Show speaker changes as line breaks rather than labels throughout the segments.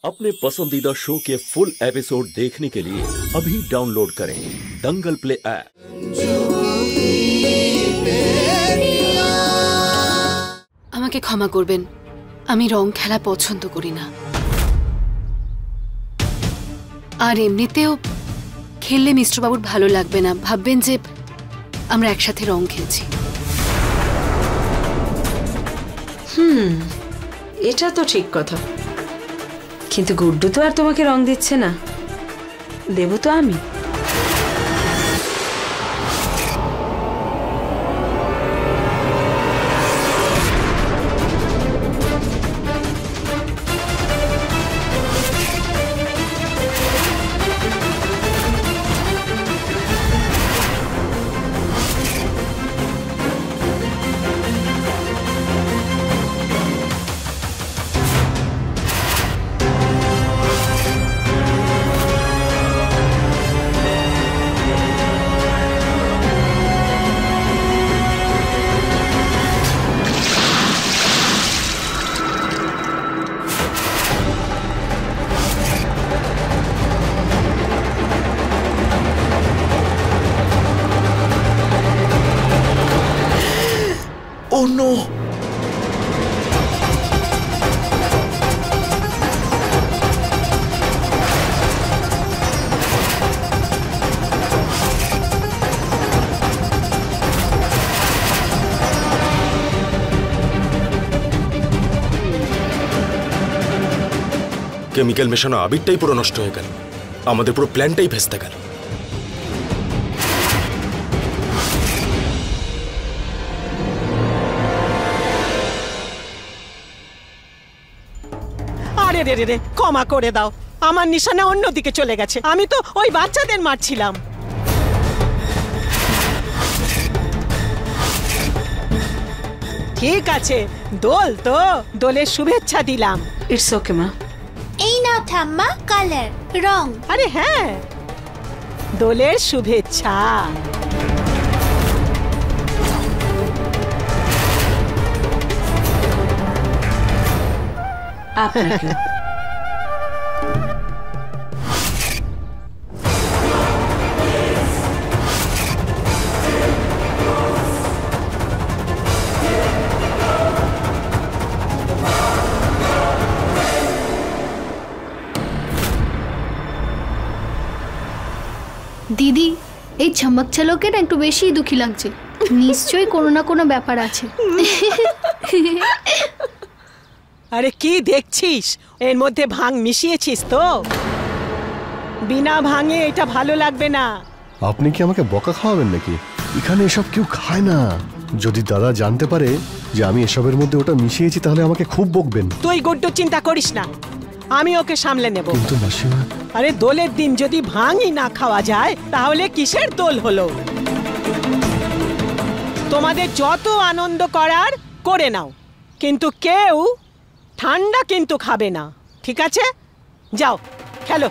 अपने पसंदीदा शो के फुल एपिसोड देखने के लिए अभी डाउनलोड करें दंगल प्ले ऐप।
আমাকে ক্ষমা করবেন, আমি রং খেলা পছন্দ করি না। আর এমনিতেও খেললে মিস্টার বাবুর ভালো লাগবে না, ভাববেন যে আমরা একসাথে রং খেলছি।
এটা তো ঠিক কথা, কিন্তু গুড্ডু তো আর তোমাকে রং দিচ্ছে না, দেব তো আমি।
Oh no!
কেমিক্যাল মেশানো আবিরটাই পুরো নষ্ট হয়ে গেল, আমাদের পুরো প্ল্যানটাই ভেস্তে গেল।
আরে রে রে, ক্ষমা করে দাও, আমার নিশানা অন্যদিকে চলে গেছে, আমি তো ওই বাচ্চাদের মারছিলাম। ঠিক আছে, দোল তো, দোলের শুভেচ্ছা দিলাম।
ইটস ওকে মা।
এই নাও ঠাম্মা, কালার রং।
আরে হ্যাঁ, দোলের শুভেচ্ছা।
আপনাকে
দিদি, এই চমক ঝলকের একটু বেশি দুঃখী লাগছে, নিশ্চয়ই কোনো না কোনো ব্যাপার আছে।
আরে কি দেখছিস, এর মধ্যে ভাং মিশিয়েছিস তো? বিনা ভাঙে এটা ভালো লাগবে না।
আপনি কি আমাকে বকা খাওয়াবেন নাকি? এখানে এসব কেউ খায় না। যদি দাদা জানতে পারে যে আমি এসবের মধ্যে ওটা মিশিয়েছি তাহলে আমাকে খুব বকবেন।
তুই গুড্ডু চিন্তা করিস না, আমি ওকে সামলে নেব।
কিন্তু মাসিমা,
আরে দোলের দিন যদি ভাঙই না খাওয়া যায় তাহলে কিসের দোল হলো? তোমাদের যত আনন্দ করার করে নাও, কিন্তু কেউ ঠান্ডা কিন্তু খাবে না, ঠিক আছে? যাও খেলো।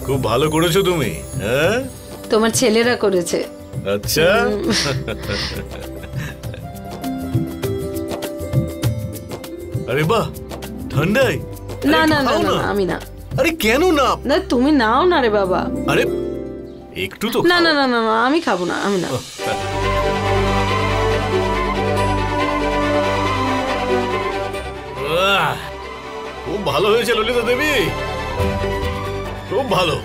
খুব ভালো করেছো তুমি। হ্যাঁ,
তোমার ছেলেরা করেছে।
আচ্ছা, আরে বাহ, ঠান্ডাই।
না না না না, আমি না।
আরে কেন না?
না তুমি নাও না রে বাবা।
আরে একটু তো।
না না না না, আমি খাবো না, আমি না।
খুব ভালো হয়েছে ললিতা দেবী, খুব ভালো।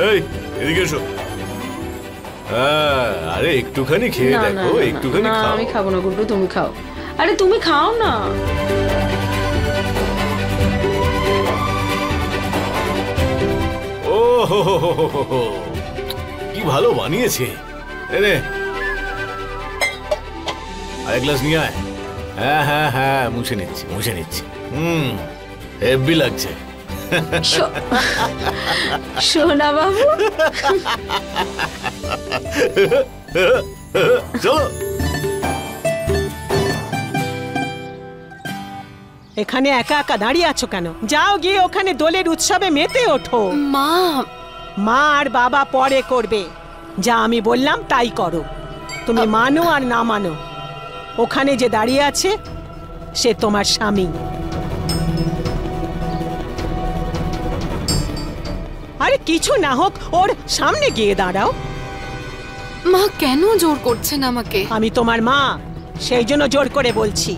এই এদিকে এসো। আরে একটুখানি খেয়ে দেখো, একটুখানি খাও।
আমি খাবো না গুড্ডু, তুমি খাও। আরে তুমি খাও না।
ও হো হো হো হো হো, কি ভালো বানিয়েছে। রে আরেক গ্লাস নিয়ে আয়। হ্যাঁ হ্যাঁ হ্যাঁ, মুছে নিচ্ছি। হেভি লাগছে।
সোনা বাবু,
চলো।
এখানে একা একা দাঁড়িয়ে আছো কেন? যাও গিয়ে ওখানে দোলের উৎসবে মেতে ওঠো।
মা,
মা আর বাবা পরে করবে, যা আমি বললাম তাই করো। তুমি মানো আর না মানো, ওখানে যে দাঁড়িয়ে আছে সে তোমার স্বামী। আরে কিছু না হোক, ওর সামনে গিয়ে দাঁড়াও।
মা কেন জোর করছেন আমাকে?
আমি তোমার মা, সেই জন্য জোর করে বলছি।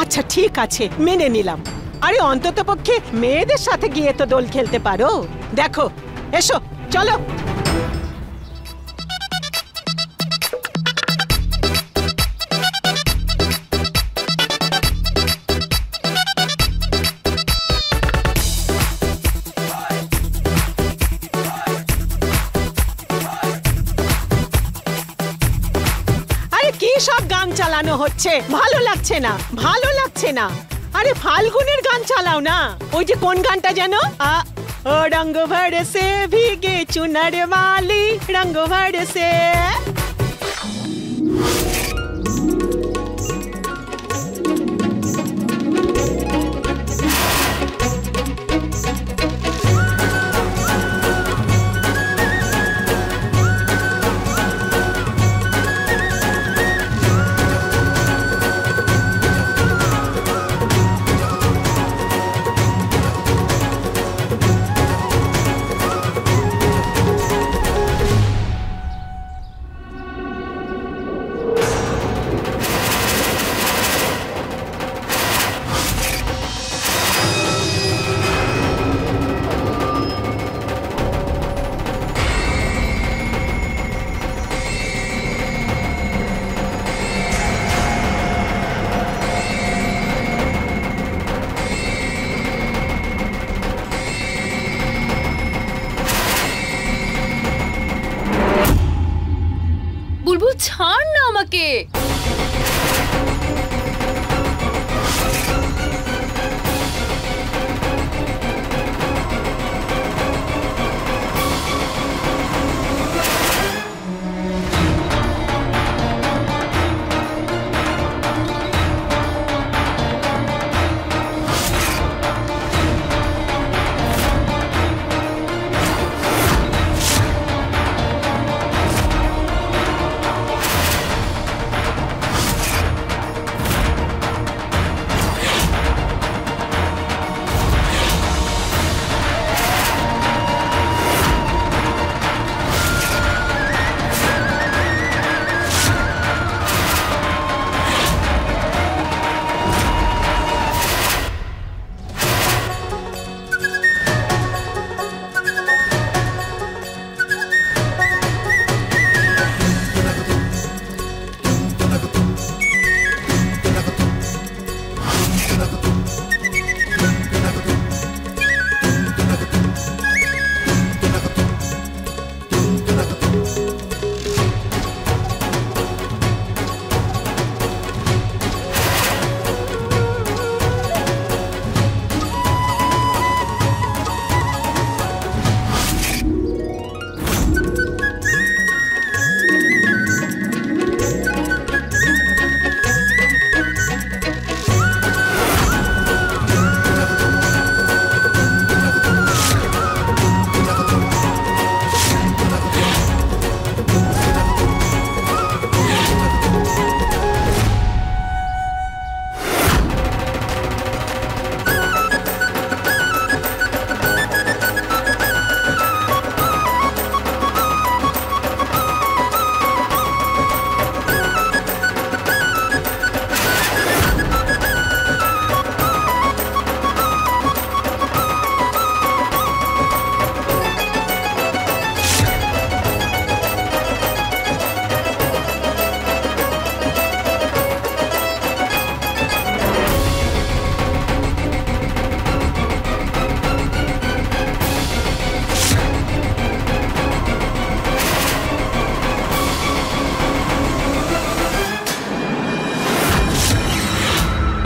আচ্ছা ঠিক আছে, মেনে নিলাম। আরে অন্ততপক্ষে মেয়েদের সাথে গিয়ে তো দোল খেলতে পারো। দেখো, এসো, চলো। সব গান চালানো হচ্ছে, ভালো লাগছে না। আরে ফাল্গুনের গান চালাও না। ওই যে কোন গানটা যেন, ও রঙ্গ ভরসে ভিগে চুনার মালি, রঙ্গ ভরসে।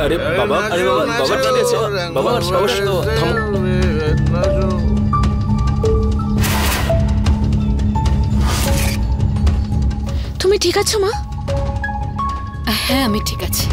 আরে বাবা, আরে বাবা, বাবা ঠিক আছে? বাবা সাহস থামো।
তুমি ঠিক আছো মা? হ্যাঁ আমি ঠিক আছি।